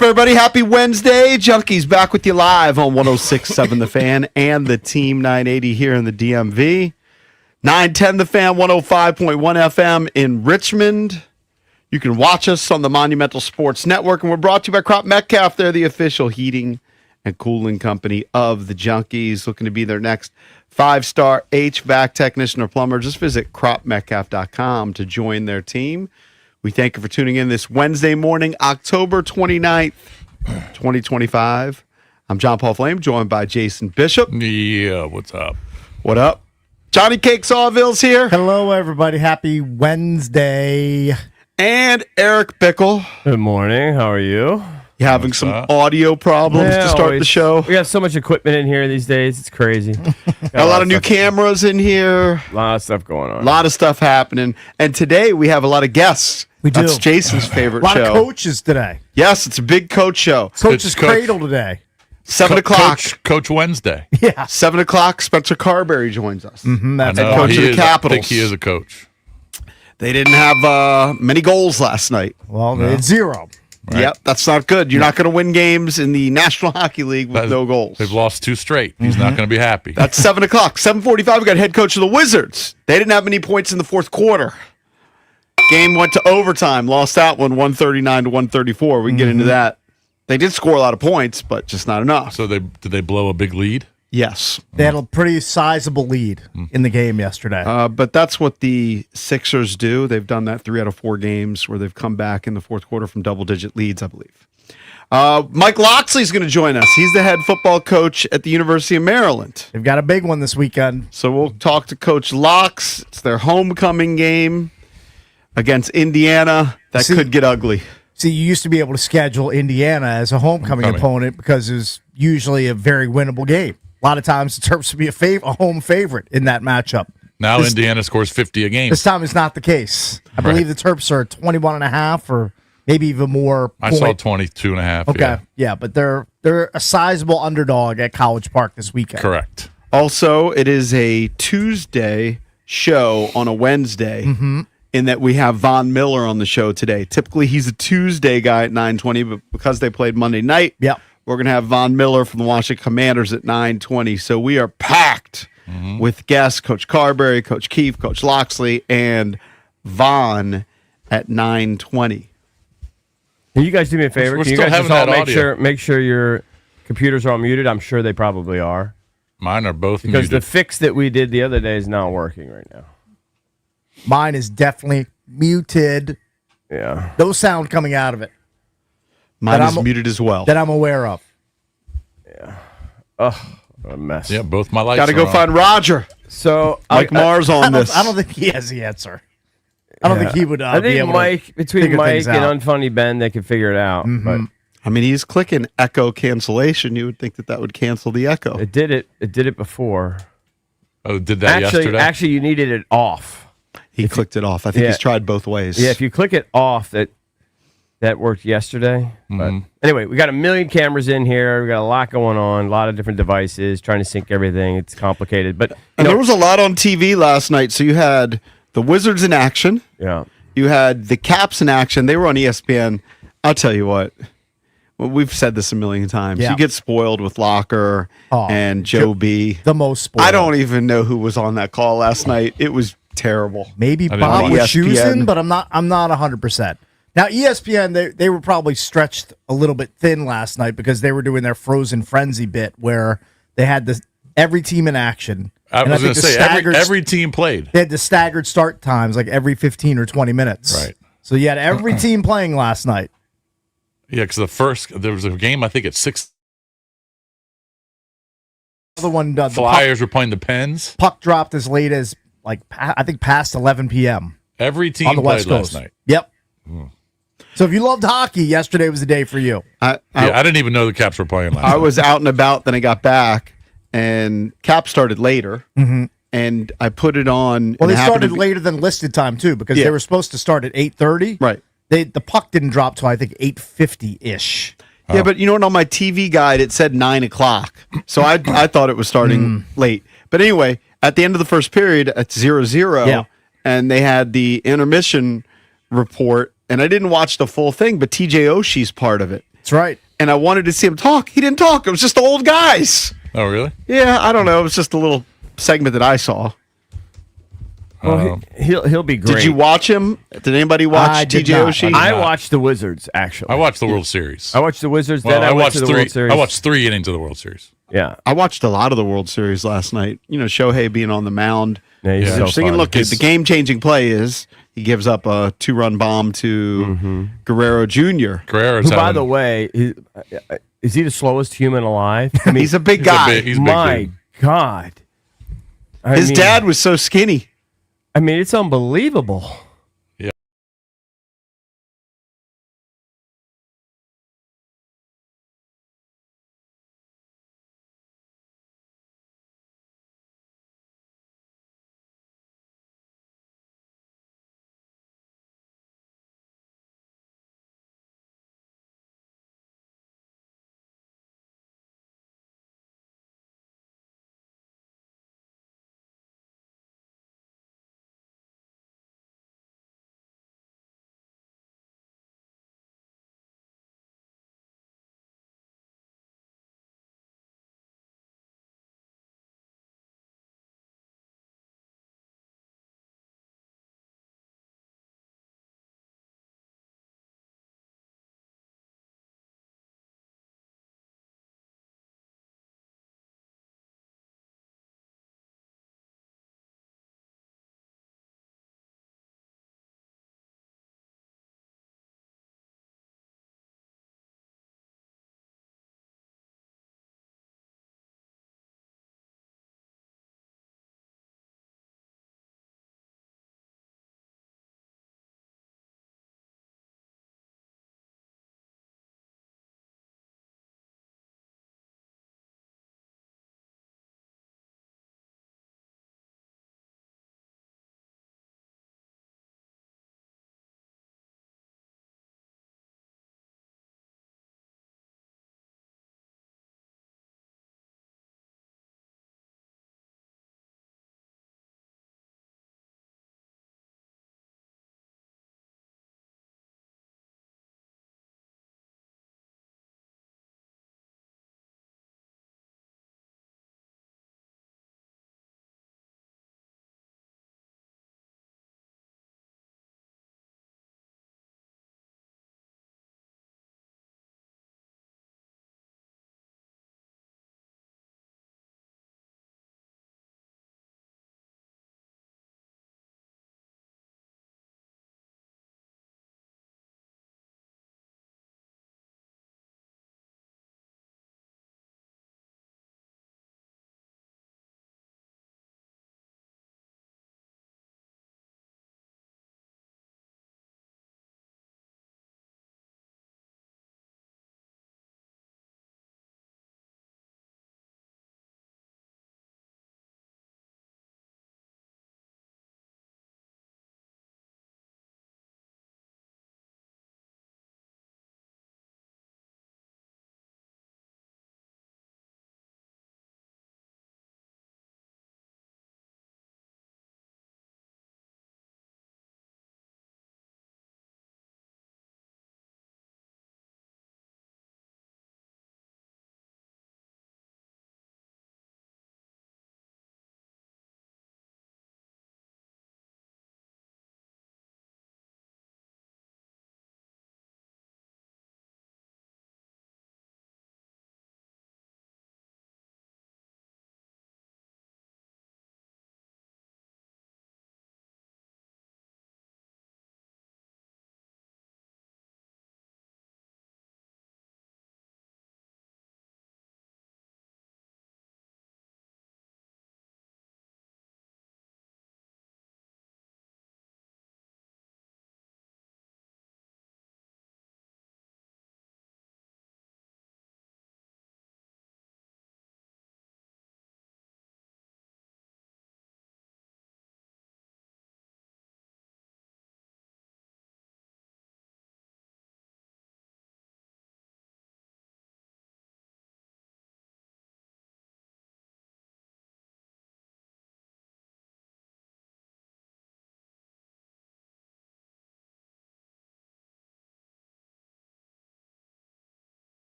up, everybody? Happy Wednesday. Junkies back with you live on 106.7 The Fan and the Team 980 here in the DMV. 910 The Fan, 105.1 FM in Richmond. You can watch us on the Monumental Sports Network, and we're brought to you by Crop Metcalf. They're the official heating and cooling company of the Junkies. Looking to be their next 5-star HVAC technician or plumber. Just visit cropmetcalf.com to join their team. We thank you for tuning in this Wednesday morning, October 29th, 2025. I'm John Paul Flame, joined by Jason Bishop. Yeah, what's up? What up? Johnny Cake Sawville's here. Hello, everybody. Happy Wednesday. And Eric Bickle. Good morning. How are you? You having some audio problems to start the show? We got so much equipment in here these days. It's crazy. Got a lot of new cameras in here. A lot of stuff going on. A lot of stuff happening. And today we have a lot of guests. We do. That's Jason's favorite show. A lot of coaches today. Yes, it's a big coach show. Coach's Cradle today. 7 o'clock. Coach Wednesday. Yeah. 7 o'clock, Spencer Carberry joins us. That's I know, coach of the Capitals. I think he is a coach. They didn't have many goals last night. Well, they had 0. Right. Yep, that's not good. You're not going to win games in the National Hockey League with no goals. They've lost 2 straight. He's not going to be happy. That's 7 o'clock. 7:45, we got head coach of the Wizards. They didn't have many points in the fourth quarter. Game went to overtime. Lost that one 139 to 134. We can get into that. They did score a lot of points, but just not enough. So did they blow a big lead? Yes. They had a pretty sizable lead in the game yesterday. But that's what the Sixers do. They've done that 3 out of 4 games where they've come back in the fourth quarter from double-digit leads, I believe. Mike Loxley's going to join us. He's the head football coach at the University of Maryland. They've got a big one this weekend. So we'll talk to Coach Lox. It's their homecoming game against Indiana. That could get ugly. See, you used to be able to schedule Indiana as a homecoming opponent because it was usually a very winnable game. A lot of times the Terps would be a home favorite in that matchup. Now Indiana scores 50 a game. This time is not the case. I believe the Terps are 21.5 or maybe even more. I saw 22.5. Okay, yeah, but they're a sizable underdog at College Park this weekend. Correct. Also, it is a Tuesday show on a Wednesday in that we have Von Miller on the show today. Typically, he's a Tuesday guy at 9:20, but because they played Monday night, we're going to have Von Miller from the Washington Commanders at 9:20. So we are packed with guests, Coach Carberry, Coach Keefe, Coach Loxley, and Von at 9:20. Can you guys do me a favor? We're Can you still guys just having all that make sure your computers are all muted? I'm sure they probably are. Mine are both Because muted. the fix that we did the other day is not working right now. Mine is definitely muted. Yeah. No sound coming out of it. Mine is muted as well. That I'm aware of. Yeah. Ugh, what a mess. Yeah, both my lights Got to go on. find Roger. So Mike Mars on this. I don't think he has the answer. I don't think he would I be think able Mike, to between figure Mike things and out. Unfunny Ben, they could figure it out. But I mean, he's clicking echo cancellation. You would think that would cancel the echo. it did it. It did it before. Oh, did that yesterday? Actually, you needed it off. He clicked it off. I think Yeah. he's tried both ways. Yeah, if you click it off, that worked yesterday. But anyway, we got a million cameras in here. We got a lot going on, a lot of different devices, trying to sync everything. It's complicated. But And there was a lot on TV last night. So you had the Wizards in action. yeah. You had the Caps in action. They were on ESPN. I'll tell you what. Well, we've said this a million times. Yeah. You get spoiled with Locker and Joe B. The most spoiled. I don't even know who was on that call last night. It was terrible. Maybe didn't Bob know. Wischusen, ESPN. but I'm not 100%. Now, ESPN, they were probably stretched a little bit thin last night because they were doing their Frozen Frenzy bit where they had every team in action. I was going think to the say, every team played. They had the staggered start times, like every 15 or 20 minutes. Right. So you had every team playing last night. Yeah, because there was a game, I think, at 6. The other one, the Flyers were playing the Pens. puck dropped as late as, I think, past 11 p.m. Every team on the played West last Coast. night. Yep. So if you loved hockey, yesterday was the day for you. I didn't even know the Caps were playing last night. I was out and about, then I got back, and Caps started later, and I put it on. Well, and they it happened started to be- later than listed time, too, because Yeah. they were supposed to start at 8:30. Right. The puck didn't drop till, I think, 8:50-ish. Yeah, but you know what? On my TV guide, it said 9 o'clock. So I thought it was starting late. But anyway, at the end of the first period, at 0-0, Yeah. and they had the intermission report, and I didn't watch the full thing, but TJ Oshie's part of it. That's right. and I wanted to see him talk. He didn't talk. It was just the old guys. Oh, really? Yeah, I don't know. It was just a little segment that I saw. Well, he'll be great. Did you watch him? Did anybody I watch did TJ not. Oshie? I watched the Wizards, actually. I watched the World Series. I watched the Wizards, Well, then I went to the three. World Series. I watched 3 innings of the World Series. Yeah. I watched a lot of the World Series last night. You know, Shohei being on the mound. Yeah, he's Yeah. so Interesting. And fun. look, the game-changing play is he gives up a 2-run bomb to Guerrero Jr. Guerrero's Who, by having- the way, is he the slowest human alive? I mean, He's a big he's a guy. big- he's a big my dude. God. His dad was so skinny. I mean, it's unbelievable.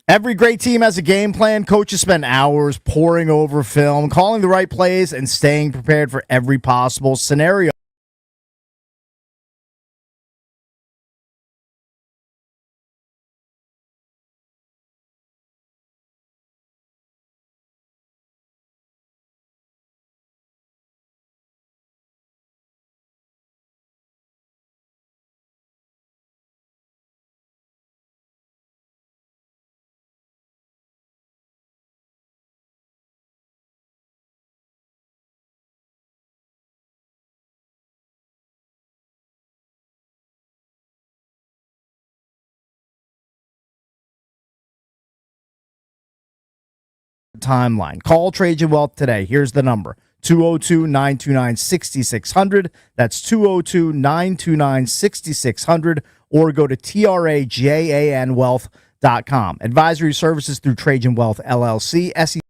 Every great team has a game plan. Coaches spend hours poring over film, calling the right plays, and staying prepared for every possible scenario. Timeline. Call Trajan Wealth today. Here's the number: 202-929-6600. That's 202-929-6600. Or go to trajanwealth.com. Advisory services through Trajan Wealth LLC. SEC.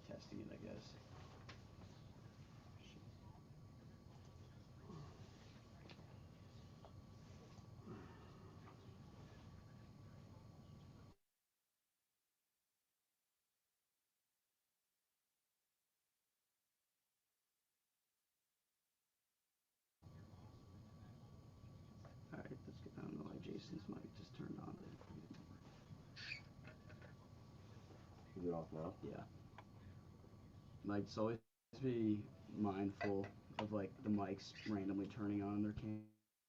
Testing it, I guess. All right, let's get. I don't know why Jason's mic just turned on. Is it off now? Yeah. Like, so always be mindful of like the mics randomly turning on their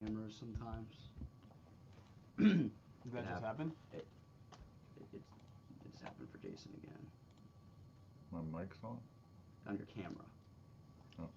cameras sometimes. Did that just happen? It's happened for Jason again My mic's on. on your camera. Oh.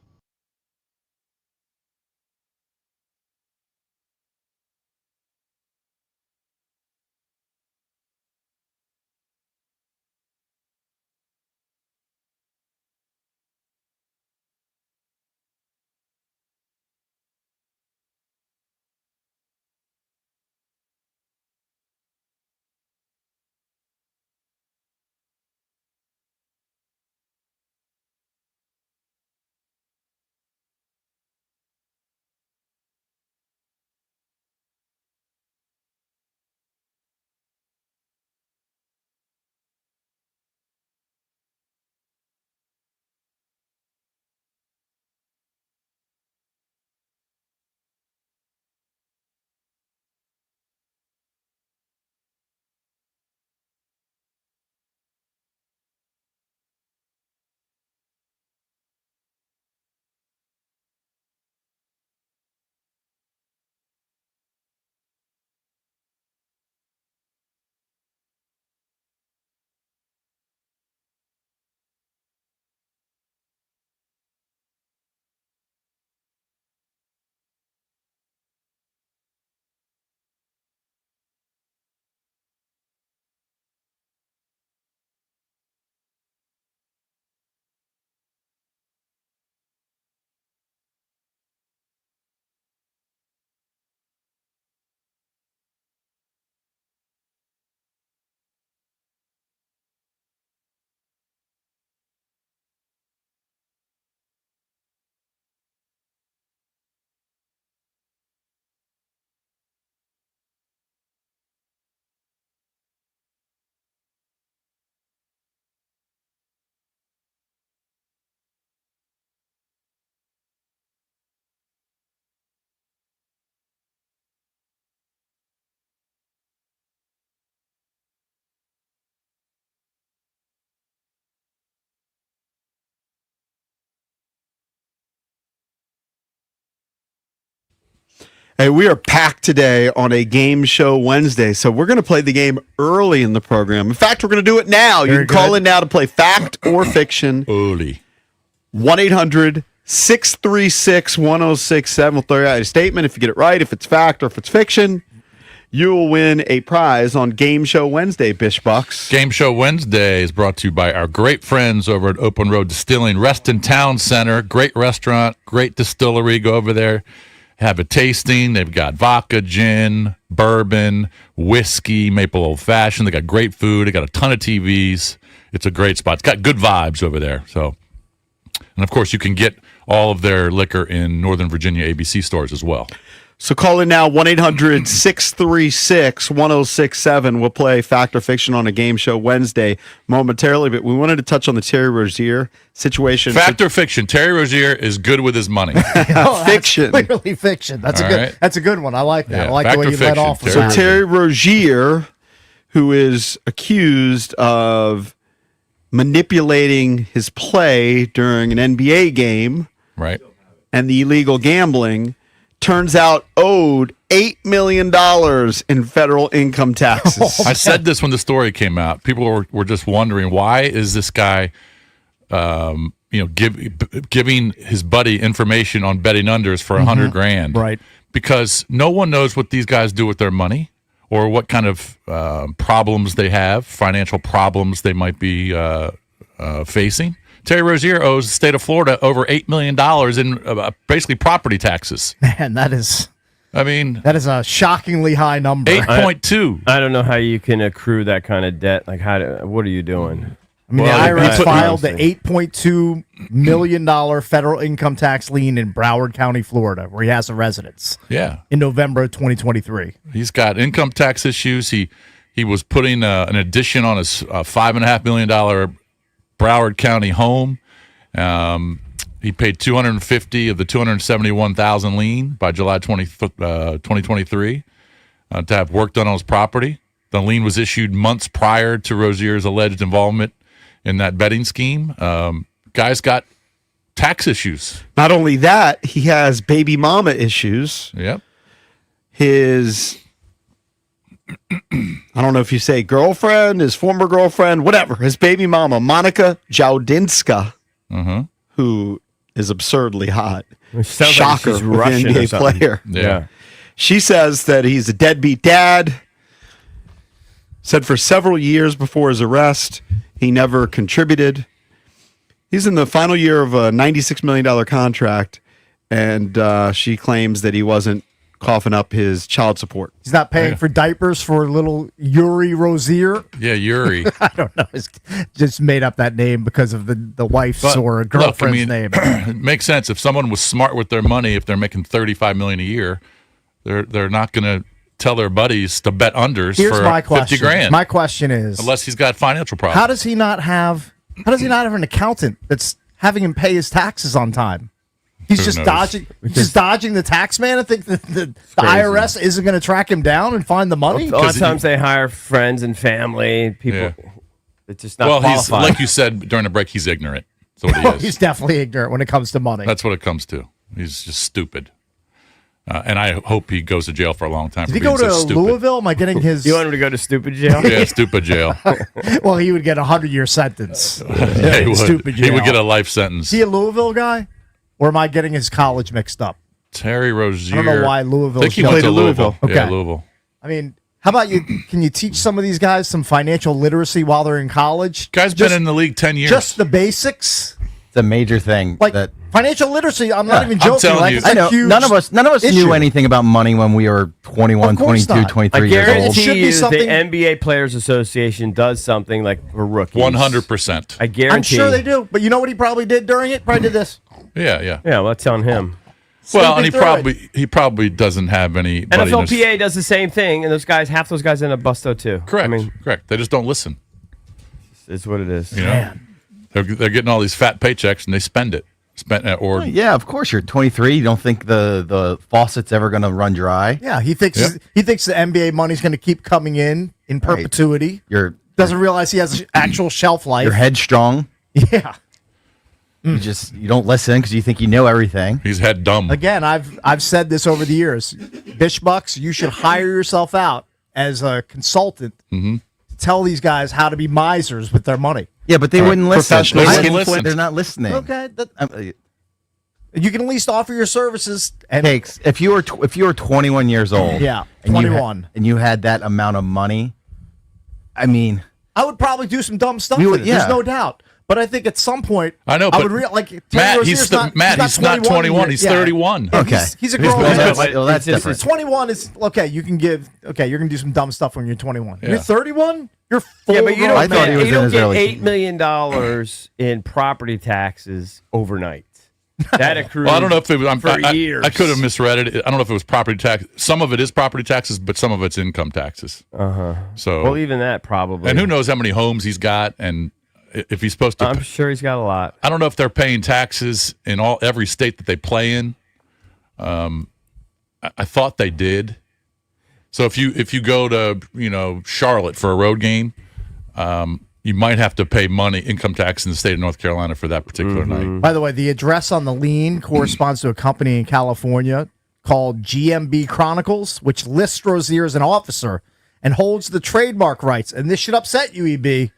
Hey, we are packed today on a game show Wednesday, so we're going to play the game early in the program. In fact, we're going to do it now. You Very can call good. in now to play fact or fiction. Early. 1-800-636-1067. We'll throw out a statement. If you get it right, if it's fact or if it's fiction, you will win a prize on Game Show Wednesday, Bish Bucks. Game Show Wednesday is brought to you by our great friends over at Open Road Distilling, Reston Town Center. Great restaurant, great distillery. Go over there, have a tasting. They've got vodka, gin, bourbon, whiskey, maple old fashioned. They got great food. They got a ton of TVs. It's a great spot. It's got good vibes over there. So, and of course, you can get all of their liquor in Northern Virginia ABC stores as well. So call in now, 1-800-636-1067. We'll play Fact or Fiction on a Game Show Wednesday momentarily, but we wanted to touch on the Terry Rozier situation. Fact or fiction? Terry Rozier is good with his money. Oh, Fiction. That's clearly fiction. That's All a good. right. That's a good one. I like that. Yeah, I like fact the way or you led fiction, off. with Terry that. Terry Rozier, who is accused of manipulating his play during an NBA game Right. and the illegal gambling, turns out owed $8 million in federal income taxes. I said this when the story came out. People were just wondering, why is this guy, giving his buddy information on betting unders for $100,000? Right. Because no one knows what these guys do with their money or what kind of problems they have, financial problems they might be facing. Terry Rozier owes the state of Florida over $8 million in basically property taxes. Man, that is I mean, a shockingly high number. 8.2. I don't know how you can accrue that kind of debt. Like, what are you doing? I mean, Well, the IRS he- filed the $8.2 million federal income tax lien in Broward County, Florida, where he has a residence Yeah. in November of 2023. He's got income tax issues. He was putting an addition on his $5.5 million Broward County home. He paid $250 of the $271,000 lien by July 2023 to have work done on his property. The lien was issued months prior to Rozier's alleged involvement in that betting scheme. Guy's got tax issues. Not only that, he has baby mama issues. Yep. His, I don't know if you say girlfriend, his former girlfriend, whatever, his baby mama, Monica Jawdinska, who is absurdly hot. sounds like Shocker, she's with an Russian or NBA something. player. Yeah. She says that he's a deadbeat dad. Said for several years before his arrest, he never contributed. He's in the final year of a $96 million contract, and she claims that he wasn't coughing up his child support. He's not paying for diapers for little Yuri Rozier. Yeah, Yuri. I don't know. It's just made up that name because of the wife's But, or look, girlfriend's name. It makes sense. If someone was smart with their money, if they're making $35 million a year, they're not going to tell their buddies to bet unders Here's for my $50 question. grand. My question is, Unless he's got financial problems. how does he not have an accountant that's having him pay his taxes on time? He's Who just knows? dodging the tax man and think that the crazy. IRS isn't going to track him down and find the money. A lot of 'Cause times they hire friends and family, people. Yeah. It's just not Well, he's qualified. like you said during the break. He's ignorant. That's what he is. He's definitely ignorant when it comes to money. That's what it comes to. He's just stupid. And I hope he goes to jail for a long time. Did for he go being to so stupid. Louisville? Am I getting his? You want him to go to stupid jail? Yeah, stupid jail. Well, he would get a 100-year sentence. Yeah, he would. Stupid He would jail. get a life sentence. Is he a Louisville guy, or am I getting his college mixed up? Terry Rozier. I don't know why Louisville I think he is went played to at Louisville. Louisville. Yeah, Okay. Louisville. I mean, how about you? Can you teach some of these guys some financial literacy while they're in college? Guy's Just- been in the league 10 years. just the basics, It's a major thing. like that financial literacy. I'm not Yeah, even I'm joking. telling Like, you. it's I a know huge none of us issue. knew anything about money when we were 21, Of course 22, not. 23 I years old. It should guarantee be you something- the NBA Players Association does something like for rookies. 100%. I guarantee. I'm sure they do. But you know what he probably did during it? Probably did this. Yeah. Yeah, well, that's on him. Well, and Sleeping he probably doesn't have any. NFLPA does the same thing, and half those guys end up busto too. Correct. I mean, correct. They just don't listen. it's what it is. You know, they're getting all these fat paychecks and they spend it. Or Yeah, of course you're 23. You don't think the faucet's ever going to run dry. Yeah, he thinks Yep. he thinks the NBA money's going to keep coming in perpetuity. You're Doesn't realize he has an actual shelf life. you're headstrong. Yeah. You don't listen because you think you know everything. He's head dumb. Again, I've said this over the years. Bish Bucks, you should hire yourself out as a consultant to tell these guys how to be misers with their money. Yeah, but they wouldn't listen. Professionals wouldn't listen. They're not listening. Okay, you can at least offer your services. And Takes if you were 21 years old, Yeah, and 21. and you had that amount of money, I mean, I would probably do some dumb stuff You with would- it. There's yeah. no doubt. But I think at some point, I know, I but would like Terry Matt, Rozier's he's not 21. yet. He's Yeah. 31. Yeah, Okay. he's a grown Well, man. that's- but well, that's it's just- different. 21 is okay. You can give. Okay, you're gonna do some dumb stuff when you're 21. Yeah. You're 31. You're full. Yeah, but you grown don't, I thought he man. was you in don't his get early $8 million in property taxes overnight. That accrues. Well, I don't know if it was. for years. I could have misread it. I don't know if it was property tax. Some of it is property taxes, but some of it's income taxes. So, Well, even that probably. and who knows how many homes he's got, and if he's supposed to. I'm sure he's got a lot. I don't know if they're paying taxes in every state that they play in. I thought they did. So if you go to Charlotte for a road game, you might have to pay income tax in the state of North Carolina for that particular night. By the way, the address on the lien corresponds to a company in California called GMB Chronicles, which lists Rozier as an officer and holds the trademark rights. And this should upset you, EB,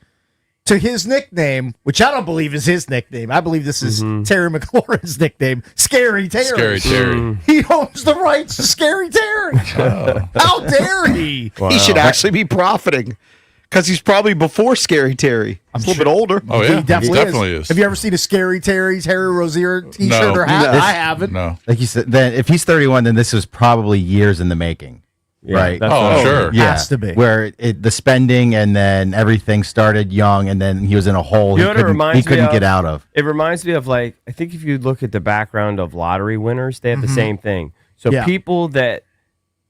to his nickname, which I don't believe is his nickname. I believe this is Terry McLaurin's nickname, Scary Terry. Scary Terry. He owns the rights to Scary Terry. How dare he? He should actually be profiting because he's probably before Scary Terry. He's a little bit older. Oh yeah, He definitely, is. Have you ever seen a Scary Terry Rozier t-shirt No. or hat? No. I haven't. No. like you said, then if he's 31, then this was probably years in the making, right? that's Oh, what- sure. Yeah, Has to be. where the spending and then everything started young, and then he was in a hole You know what it reminds he couldn't me get of? out of. It reminds me of I think if you look at the background of lottery winners, they have the same thing. So Yeah. people that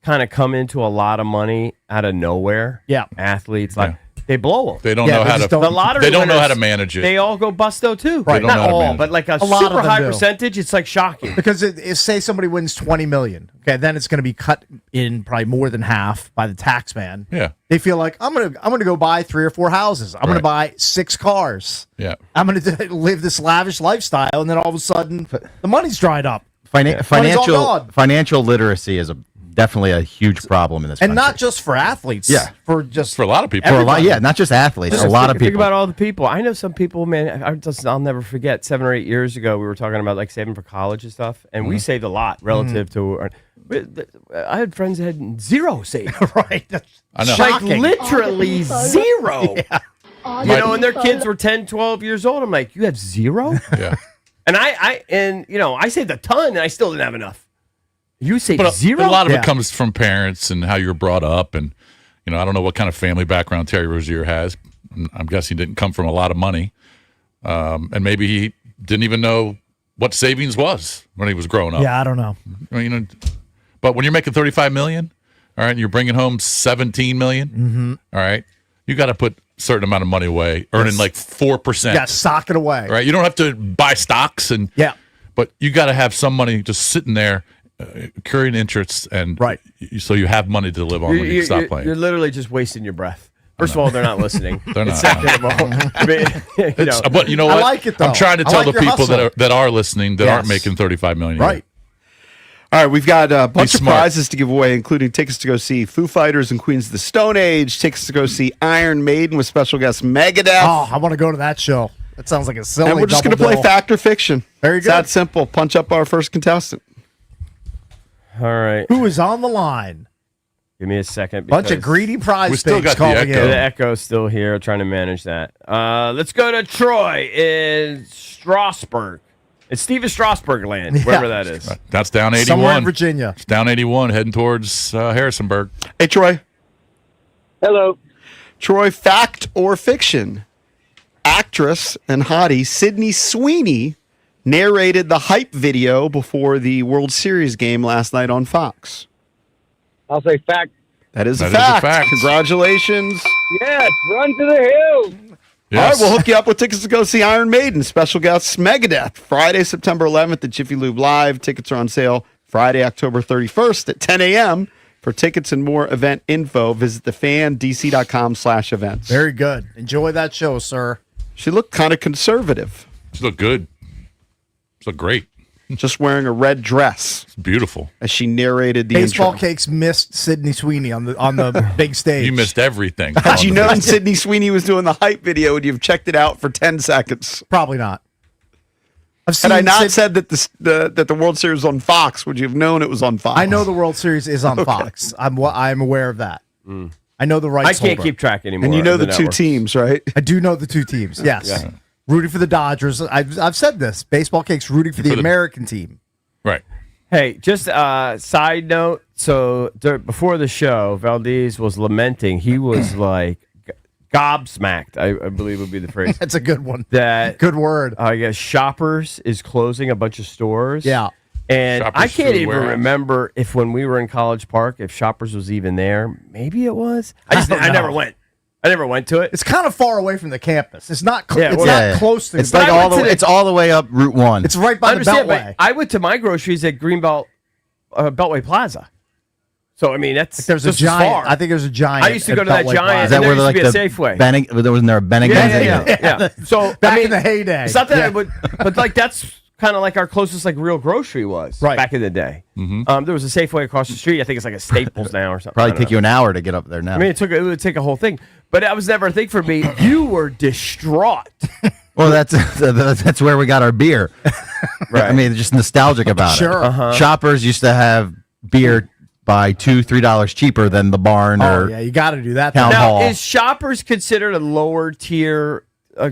kind of come into a lot of money out of nowhere, Yeah. athletes, they blow them. They don't Yeah, know they how just to. don't- The lottery They don't know winners, how to manage it. They all go busto too. Right. They don't Not know how to all, manage but it. like a, lot of super them high do. percentage. It's like shocking. Because if say somebody wins 20 million, okay, then it's going to be cut in probably more than half by the tax man. Yeah. They feel like I'm gonna go buy 3 or 4 houses. I'm gonna Right. buy 6 cars. Yeah. I'm gonna live this lavish lifestyle, and then all of a sudden the money's dried up, Money's all Financial gone. financial literacy is definitely a huge problem in this and country. not just for athletes. Yeah. for just For a lot of people. for a lot, yeah, not just athletes, a lot of Think people. about all the people. I know some people, man. I'll never forget. 7 or 8 years ago, we were talking about saving for college and stuff, and we saved a lot relative to. I had friends that had zero saved. right. That's I know. shocking. Literally zero. You know, and their kids were 10, 12 years old. I'm like, you have zero? Yeah. And I saved a ton, and I still didn't have enough. You saved But zero? a lot of Yeah. it comes from parents and how you're brought up, and I don't know what kind of family background Terry Rozier has. I'm guessing he didn't come from a lot of money, and maybe he didn't even know what savings was when he was growing up. Yeah, I don't know. But when you're making $35 million, all right, and you're bringing home $17 million, all right, you got to put a certain amount of money away, earning like 4%. Yeah, sock it away. Right, you don't have to buy stocks, Yeah. but you got to have some money just sitting there, accruing interest, and Right. So you have money to live on when you stop playing. You're literally just wasting your breath. First of all, they're not listening. They're not. Second of all, I mean, But you know I what? like it, though. I'm trying to I tell like the your people hustle. that are listening that aren't Yes. making $35 million. a year. Right. All right, we've got a bunch of smart. prizes to give away, including tickets to go see Foo Fighters and Queens of the Stone Age, tickets to go see Iron Maiden with special guest Megadeth. Oh, I want to go to that show. That sounds like a silly. and we're just going to double play bill. Fact or Fiction. Very It's good. that simple. Punch up our first contestant. all right. Who is on the line? Give me a second. Bunch of because greedy prize We still pigs got the calling echo. The in. echo's still here. Trying to manage that. Let's go to Troy in Strasburg. It's Steven Strasburg land, wherever that is. That's down 81. Somewhere in Virginia. It's down 81, heading towards Harrisonburg. Hey, Troy. Hello. Troy, fact or fiction? Actress and hottie Sydney Sweeney narrated the hype video before the World Series game last night on Fox. I'll say fact. That is a That is a fact. fact. Congratulations. Yes, run to the hills. All right, Yes. we'll hook you up with tickets to go see Iron Maiden. Special guests Megadeth, Friday, September 11th at Jiffy Lube Live. Tickets are on sale Friday, October 31st at 10 a.m. For tickets and more event info, visit thefandc.com/events. Very good. Enjoy that show, sir. She looked kind of conservative. She looked good. So great. just wearing a red dress It's beautiful. as she narrated the Baseball intro. Cakes missed Sydney Sweeney on the big stage. You missed everything. Had you known Sydney Sweeney was doing the hype video, would you have checked it out for 10 seconds? Probably not. I've Had I not Sid- said that that the World Series was on Fox, would you have known it was on Fox? I know the World Series is on Fox. I'm aware of that. I know the I rights. can't holder. keep track anymore. And you know of the two networks. teams, right? I do know the two teams. Yes, Yeah. rooting for the Dodgers. I've said this. Baseball Cakes rooting for the American team. Right. Hey, just side note. So before the show, Valdez was lamenting. He was like gobsmacked, I believe would be the phrase. That's a good one. That Good word. I guess Shoppers is closing a bunch of stores. Yeah. And Shoppers I can't Food even Warehouse. remember if when we were in College Park, if Shoppers was even there. Maybe it was. I don't never know. went. I never went to it. It's kind of far away from the campus. It's not. Yeah, It's well, not Yeah. close to. It's the like I all went the to way. the- It's all the way up Route 1. It's right I by the understand, Beltway. but I went to my groceries at Greenbelt Beltway Plaza. So I mean, that's There's a just as giant. far. I think there's a giant. I used to at go to that Beltway giant- Plaza. Is that and where there like used the to be a Safeway. Wasn't there a Bennigan's? Yeah. So Back I mean, in the heyday. It's not that, Yeah. but like that's kind of like our closest like real grocery was Right. back in the day. There was a Safeway across the street. I think it's like a Staples now or something. Probably I don't take know. you an hour to get up there now. I mean, it would take a whole thing, but that was never a thing for me. You were distraught. Well, that's where we got our beer. Right. I mean, just nostalgic about Sure. it. Shoppers used to have beer by $2-3 cheaper than the barn Oh or yeah, you got to do that. Town though. Now, Hall. is Shoppers considered a lower tier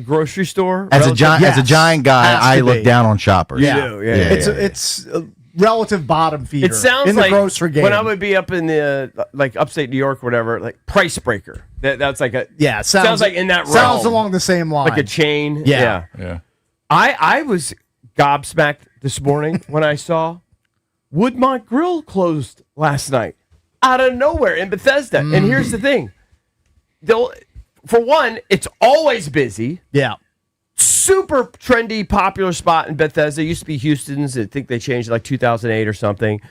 grocery store? as a relative? giant Yes. giant guy, Has to I look be. down on Shoppers. Yeah. do, yeah. It's a relative bottom feeder. It sounds in the like grocery game. when I would be up in the like upstate New York, or whatever, like Price Breaker. That's like a yeah, sounds like in that sounds realm. along the same line. like a chain. Yeah. Yeah. I was gobsmacked this morning when I saw Woodmont Grill closed last night out of nowhere in Bethesda. And here's the thing. For one, it's always busy. Yeah. Super trendy, popular spot in Bethesda. It used to be Houston's. I think they changed it like 2008 or something.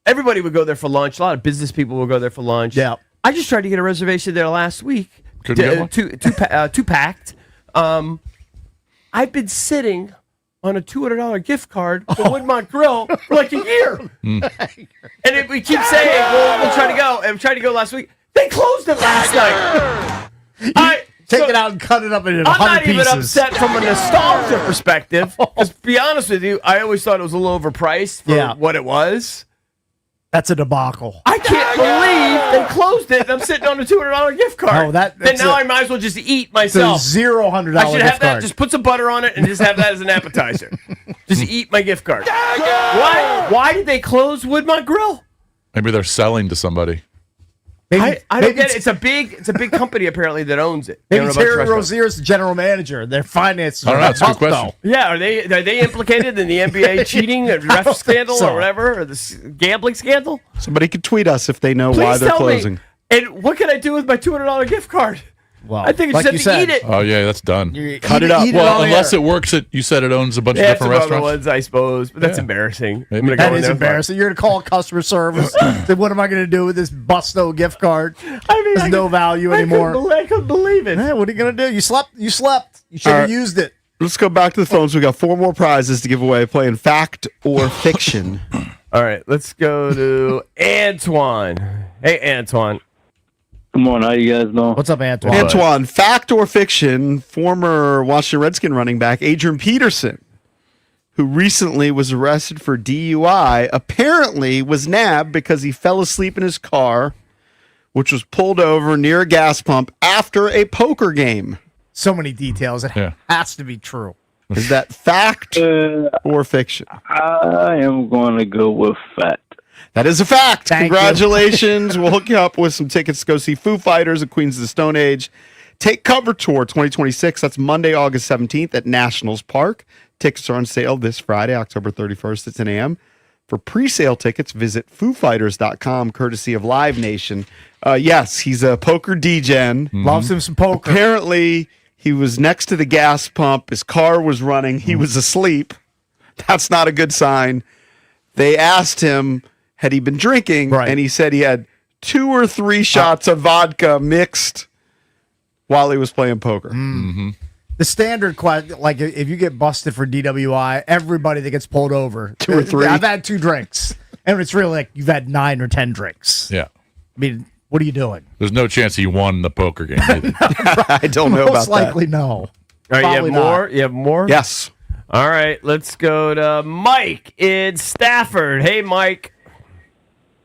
Everybody would go there for lunch. A lot of business people would go there for lunch. Yeah. I just tried to get a reservation there last week. Couldn't get one? Two packed. I've been sitting on a $200 gift card for Woodmont Grill for like a year. And we keep saying, well, we'll try to go. And we tried to go last week. They closed it last night. Take it out and cut it up into I'm 100 not even pieces. upset from a nostalgia perspective. Because to be honest with you, I always thought it was a little overpriced for Yeah. what it was. That's a debacle. I can't believe they closed it and I'm sitting on a $200 gift card. Oh, then that's now a- I might as well just eat It's a myself. $0 I should have gift that. card. Just put some butter on it and just have that as an appetizer. Just eat my gift card. Why did they close Woodmont Grill? Maybe they're selling to somebody. Maybe, I don't maybe get it. It's a big company apparently that owns it. They Maybe own a bunch of Terry restaurants. Rozier's the general manager. Their finances I don't are know. It's a good tough, though. question. Yeah, are they implicated in the NBA cheating or ref scandal so. or whatever, or the gambling scandal? Somebody could tweet us if they know Please why they're tell closing. me. And what can I do with my $200 gift card? Well, I think it's like just you to said, eat it. Oh yeah, that's done. Cut it up. eat Well, on unless air. it works at you said it owns a bunch of Yeah, different some other restaurants. ones, I suppose, but that's Yeah. embarrassing. Maybe. I'm gonna That go in is there. embarrassing. You're going to call customer service. Say, what am I going to do with this Busto gift card? I mean, There's no value anymore. I couldn't believe it. Eh, what are you going to do? You slept. You slept. You should All have right. used it. Let's go back to the phones. We got 4 more prizes to give away playing fact or fiction. All right, let's go to Antoine. Hey, Antoine. Come on, how you guys doing? What's up, Antoine? Antoine, fact or fiction, former Washington Redskin running back Adrian Peterson, who recently was arrested for DUI, apparently was nabbed because he fell asleep in his car, which was pulled over near a gas pump after a poker game. So many details. It Yeah. has to be true. Is that fact or fiction? I am going to go with fact. That is a fact. Thank you. Congratulations. We'll hook you up with some tickets to go see Foo Fighters at Queens of the Stone Age. Take Cover Tour 2026. That's Monday, August 17th at Nationals Park. Tickets are on sale this Friday, October 31st at 10 a.m. For pre-sale tickets, visit foofighters.com, courtesy of Live Nation. Yes, he's a poker degen. Loves him some poker. Apparently, he was next to the gas pump. His car was running. He was asleep. That's not a good sign. They asked him, had he been drinking? Right. And he said he had 2 or 3 shots of vodka mixed while he was playing poker. The standard question, like if you get busted for DWI, everybody that gets pulled over, 2 or 3. I've had 2 drinks, and it's really like you've had 9 or 10 drinks. Yeah. I mean, what are you doing? There's no chance he won the poker game either. I don't know about Most likely, no. All right, you have Probably more? not. You have more? that. Yes. All right, let's go to Mike in Stafford. Hey, Mike.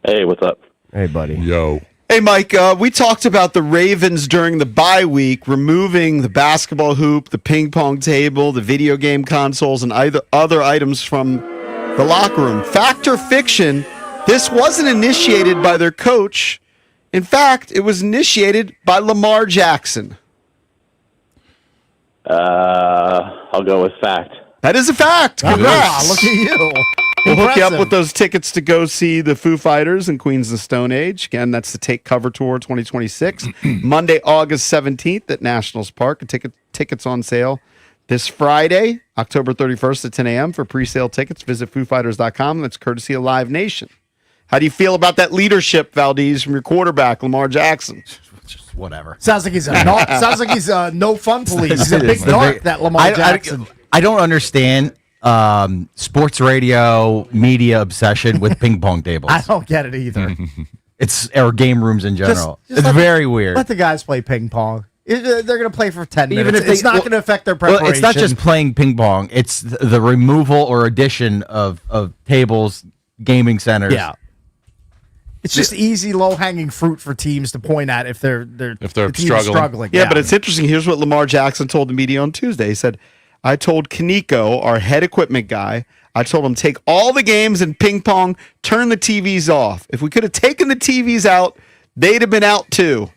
Hey, what's up? Hey, buddy. Yo. Hey, Mike, we talked about the Ravens during the bye week removing the basketball hoop, the ping pong table, the video game consoles, and other items from the locker room. Fact or fiction, this wasn't initiated by their coach. In fact, it was initiated by Lamar Jackson. I'll go with fact. That is a fact. Ah, Congrats. look at you. We'll hook you up Impressive. with those tickets to go see the Foo Fighters and Queens of the Stone Age. Again, that's the Take Cover Tour 2026. Monday, August 17th at Nationals Park. Tickets on sale this Friday, October 31st at 10 a.m. For pre-sale tickets, visit FooFighters.com. That's courtesy of Live Nation. How do you feel about that leadership, Valdez, from your quarterback, Lamar Jackson? Just whatever. Sounds like he's a no fun police. He's a big It's the narc, big- that Lamar Jackson. I don't understand sports radio media obsession with ping pong tables. I don't get it either. It's or game rooms in general. just It's let- very weird. Let the guys play ping pong. They're going to play for 10 Even minutes. if It's not going to affect their preparation. Well, it's not just playing ping pong. It's the removal or addition of tables, gaming centers. Yeah. It's just easy, low-hanging fruit for teams to point at if they're the team is struggling. Yeah, but it's interesting. Here's what Lamar Jackson told the media on Tuesday. He said, I told Kaneko, our head equipment guy, I told him, take all the games in ping pong, turn the TVs off. If we could have taken the TVs out, they'd have been out too.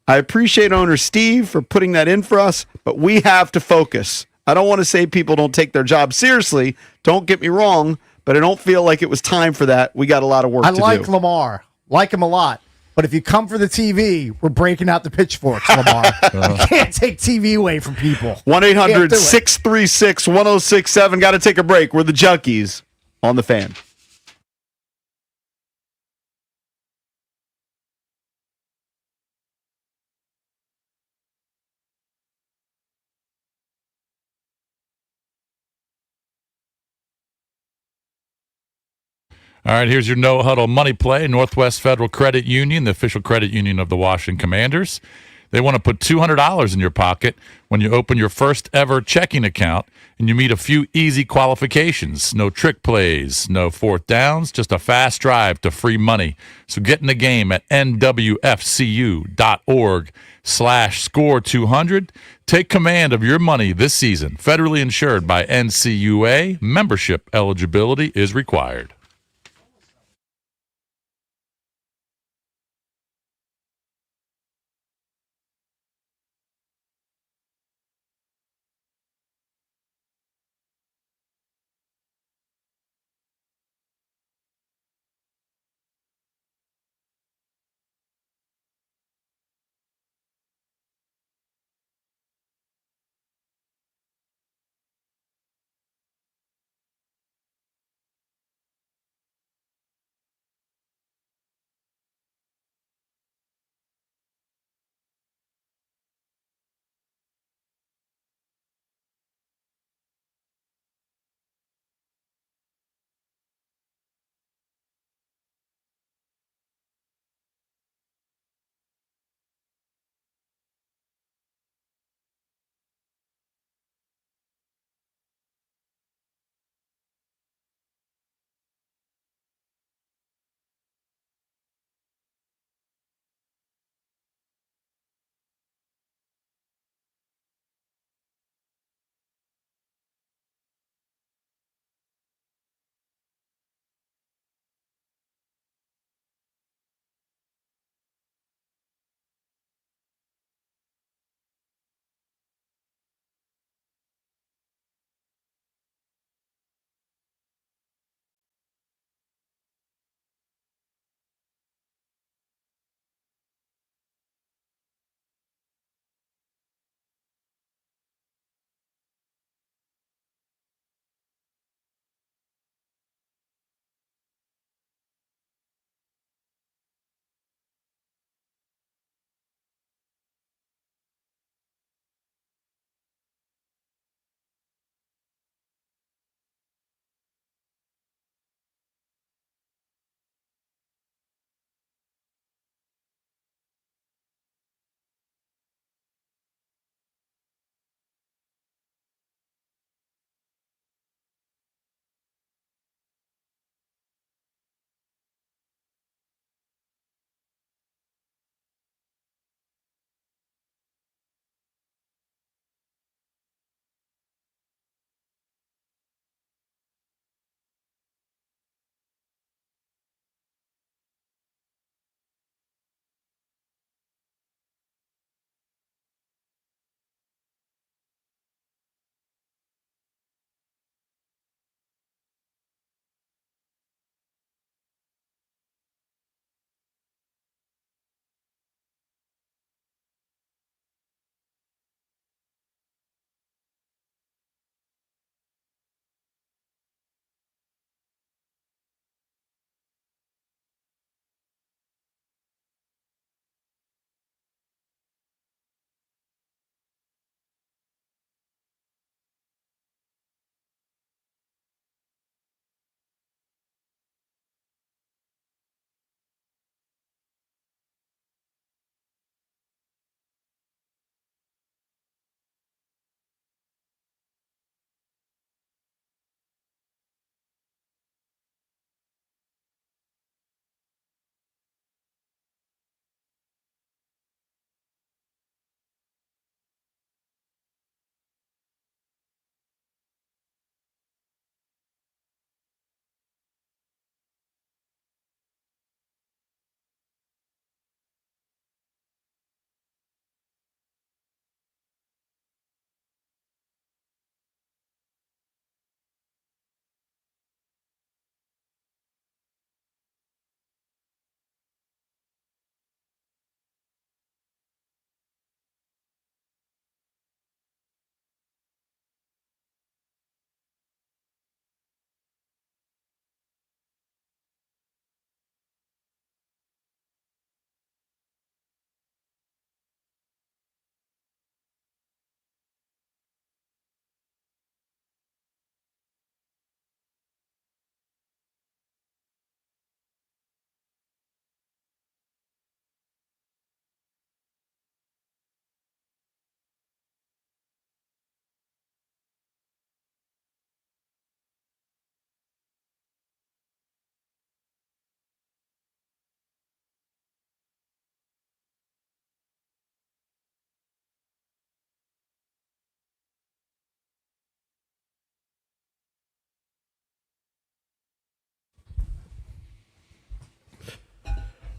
I appreciate owner Steve for putting that in for us, but we have to focus. I don't want to say people don't take their job seriously. Don't get me wrong, but I don't feel like it was time for that. We got a lot of work I to like do. Lamar. Like him a lot. But if you come for the TV, we're breaking out the pitchforks, Lamar. You can't take TV away from people. 1-800-636-1067. Got to take a break. We're the Junkies on the Fan. All right, here's your no huddle money play. Northwest Federal Credit Union, the official credit union of the Washington Commanders. They want to put $200 in your pocket when you open your first ever checking account and you meet a few easy qualifications. No trick plays, no fourth downs, just a fast drive to free money. So get in the game at nwfcu.org/score200. Take command of your money this season. Federally insured by NCUA. Membership eligibility is required.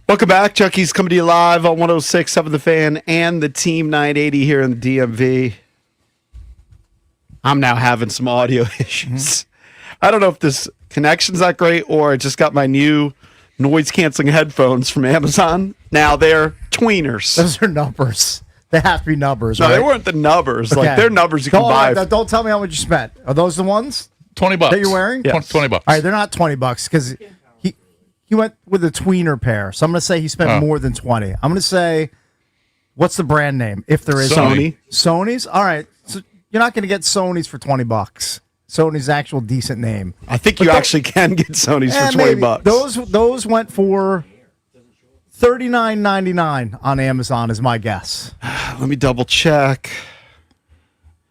Welcome back. Junkies coming to you live on 106.7 The Fan and the Team 980 here in the DMV. I'm now having some audio issues. I don't know if this connection's not great or I just got my new noise-canceling headphones from Amazon. Now they're tweeners. Those are numbers. They have to be numbers, No, right? they weren't the nubbers. Okay. Like, they're numbers you can buy. Don't tell me how much you spent. Are those the ones $20 that you're wearing? Yeah. 20 bucks. All right, they're not $20 because he went with a tweener pair. So I'm going to say he spent more than 20. I'm going to say, what's the brand name? If there is Sony. Sony's. All right, so you're not going to get Sony's for $20. Sony's actual decent name. I think you actually can get Sony's for maybe. $20. Those went for $39.99 on Amazon is my guess. Let me double check.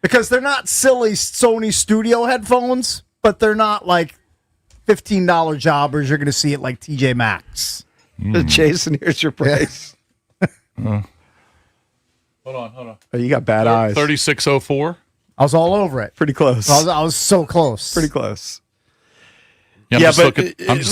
Because they're not silly Sony studio headphones, but they're not like $15 jobbers you're going to see at like TJ Maxx. Jason, here's your price. Hold on. Oh, you got bad eyes. 3604. I was all over it. Pretty close. I was so close. Pretty close. I'm Yeah, just but looking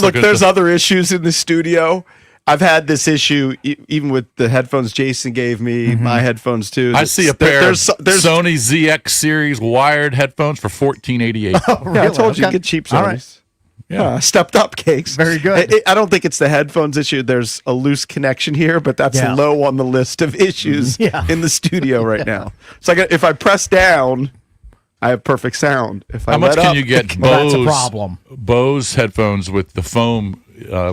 look, at there's the- other issues in the studio. I've had this issue even with the headphones Jason gave me, my headphones too. I see a pair of there's Sony ZX series wired headphones for $1488. Yeah, I told you Okay. get cheap All Sonys. right. Yeah. Stepped up, Cakes. Very good. I don't think it's the headphones issue. There's a loose connection here, but that's Yeah. low on the list of issues Yeah. in the studio right now. It's like if I press down, I have perfect sound. If I How much let can up, you get Well, that's a Bose problem. Bose headphones with the foam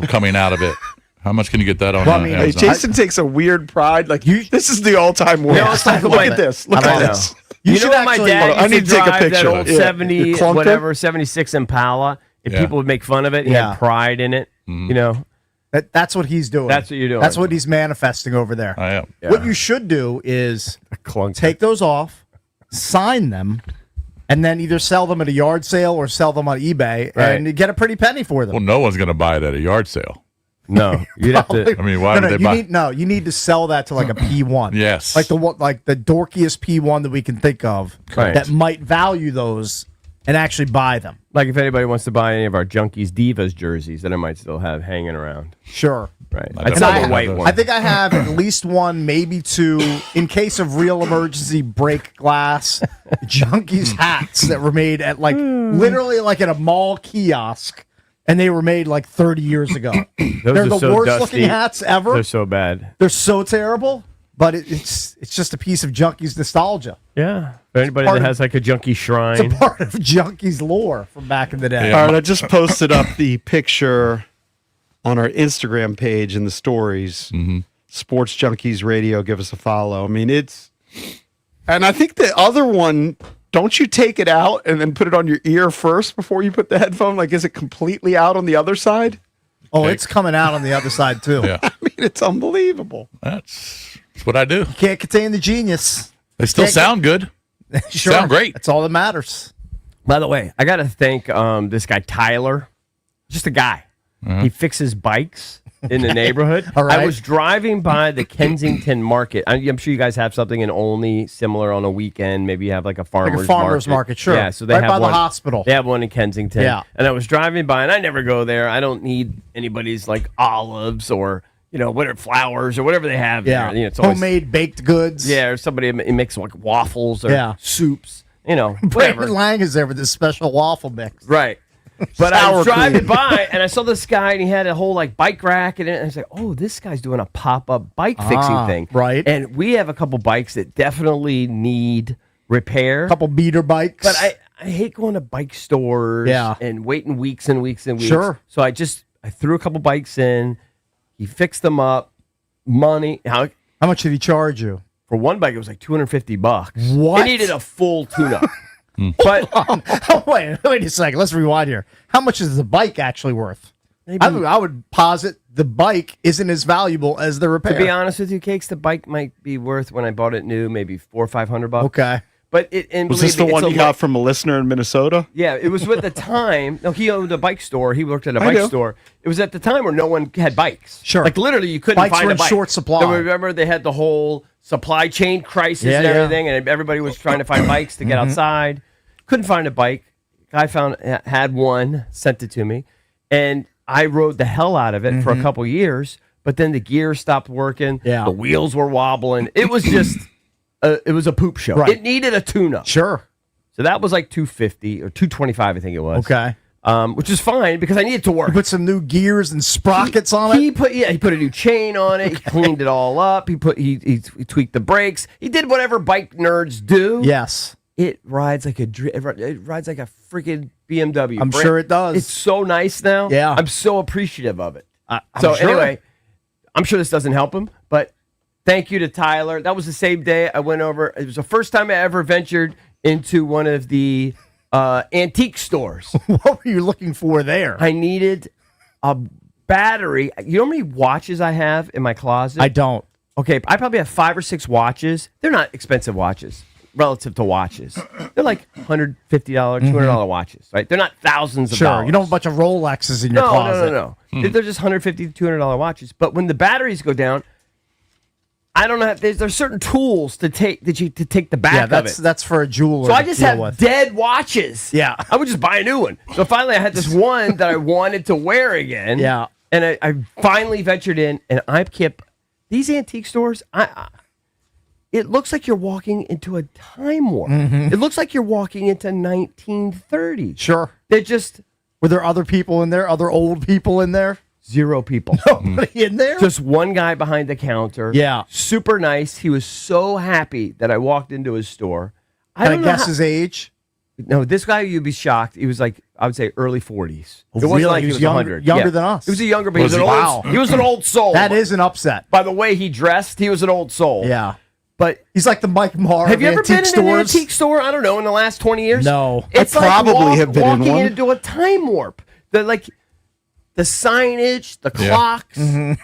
coming out of it? How much can you get that on Well, I mean, Hey, Amazon? Jason takes a weird pride. Like this is the all-time worst. Yeah, let's talk Look about at it. this. Look I at know. this. You You should know what my actually- dad Hold on, I used need to to take a drive that picture. old Yeah. 70, The clunker? whatever, 76 Impala, and Yeah. people would make fun of it. He Yeah. had pride in it. You know, That's what he's doing. That's what you're doing. That's what he's manifesting over there. I am. What you should do is clunk. take those off, sign them, and then either sell them at a yard sale or sell them on eBay, and you get a pretty penny for them. Well, no one's going to buy it at a yard sale. No, you'd have to. I mean, why would they buy? You need to sell that to like a P1. Yes. like the dorkiest P1 that we can think of Right. that might value those and actually buy them. Like if anybody wants to buy any of our Junkies Divas jerseys that I might still have hanging around. Sure. Right. I I'd don't sell know the if white I one. I think I have at least one, maybe two, in case of real emergency break glass Junkies hats that were made at like literally like at a mall kiosk, and they were made like 30 years ago. They're are the so worst dusty. looking hats ever. They're so bad. They're so terrible, but it's just a piece of Junkies nostalgia. Yeah. For anybody part that of- has like a junkie It's a shrine. part of Junkies lore from back in the day. Yeah. All right, I just posted up the picture on our Instagram page in the stories. Sports Junkies Radio, give us a follow. I mean, and I think the other one, don't you take it out and then put it on your ear first before you put the headphone? Like, is it completely out on the other side? Oh, it's coming out on the other side too. Yeah. I mean, it's unbelievable. That's what I do. Can't contain the genius. They still Can't sound good. Sure. Sound great. That's all that matters. By the way, I got to thank this guy, Tyler. Just a guy. He fixes bikes in the neighborhood. All right. I was driving by the Kensington Market. I'm sure you guys have something in Olney similar on a weekend. Maybe you have like a farmer's market, sure. Yeah, so they Right have by the one, hospital. They have one in Kensington. Yeah. And I was driving by, and I never go there. I don't need anybody's like olives or whatever flowers or whatever they have Yeah. there. It's always, Homemade baked goods. Yeah, or somebody makes like waffles or Yeah. soups. Whatever. Brandon Lang is there with this special waffle mix. Right. But I Sour was driving cream. by and I saw this guy and he had a whole like bike rack in it. And I was like, oh, this guy's doing a pop-up bike fixing thing. right. And we have a couple bikes that definitely need repair. Couple beater bikes. But I hate going to bike stores Yeah. and waiting weeks and weeks and weeks. Sure. So I threw a couple bikes in. He fixed them up. Money. How much did he charge you? For one bike, it was like $250. What? It needed a full tune-up. But Oh, wait a second. Let's rewind here. How much is the bike actually worth? maybe, I would posit the bike isn't as valuable as the repair. to be honest with you, Cakes, the bike might be worth when I bought it new, maybe $400 or $500. Okay. But and Was believe this the me, it's one a you lo- got from a listener in Minnesota? Yeah, it was at the time. No, he owned a bike store. He worked at a I bike know. store. It was at the time where no one had bikes. Sure. Like literally, you couldn't Bikes find were a in bike. short supply. So remember, they had the whole supply chain crisis Yeah, and yeah. everything, and everybody was trying to find bikes to get outside. Couldn't find a bike. Guy had one, sent it to me, and I rode the hell out of it for a couple years. but then the gear stopped working. Yeah. The wheels were wobbling. It was just, it was a poop show. Right. It needed a tune-up. Sure. So that was like $250 or $225, I think it was. Okay. Which is fine because I needed to work. You put some new gears and sprockets on it. He put a new chain on it. He cleaned it all up. He tweaked the brakes. He did whatever bike nerds do. Yes. It rides like a freaking BMW. I'm sure it does. It's so nice now. Yeah. I'm so appreciative of it. I'm so sure. anyway, I'm sure this doesn't help him, but thank you to Tyler. That was the same day I went over. It was the first time I ever ventured into one of the antique stores. What were you looking for there? I needed a battery. You know how many watches I have in my closet? I don't. Okay, I probably have 5 or 6 watches. They're not expensive watches relative to watches. They're like $150, $200 watches, right? They're not thousands of Sure. dollars. You don't have a bunch of Rolexes in your closet. No. They're just $150 to $200 watches. But when the batteries go down, I don't know. There's certain tools to take the back of it. That's for a jeweler. So I to just deal have with. dead watches. Yeah. I would just buy a new one. So finally I had this one that I wanted to wear again. Yeah. And I finally ventured in, and I kept these antique stores. It looks like you're walking into a time warp. It looks like you're walking into 1930. Sure. They're just Were there other people in there? Other old people in there? 0 people. Nobody in there? Just one guy behind the counter. Yeah. Super nice. He was so happy that I walked into his store. Can I don't know guess how- his age? No, this guy, you'd be shocked. He was like, I would say early 40s. Oh, It wasn't really? like He was 100. younger than us. He was a younger, but he Was was an he? old, he was an old soul. That is an upset. By the way he dressed, he was an old soul. Yeah. But He's like the Mike Marr have you of ever been antique in an stores. antique store? I don't know, in the last 20 years? No. It's I probably have been in walking one. into a time warp. The signage, the Yeah. clocks, the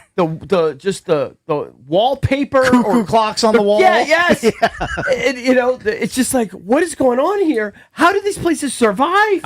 wallpaper, Cuckoo clocks on the wall. Yeah, yes. It's just like, what is going on here? How did these places survive?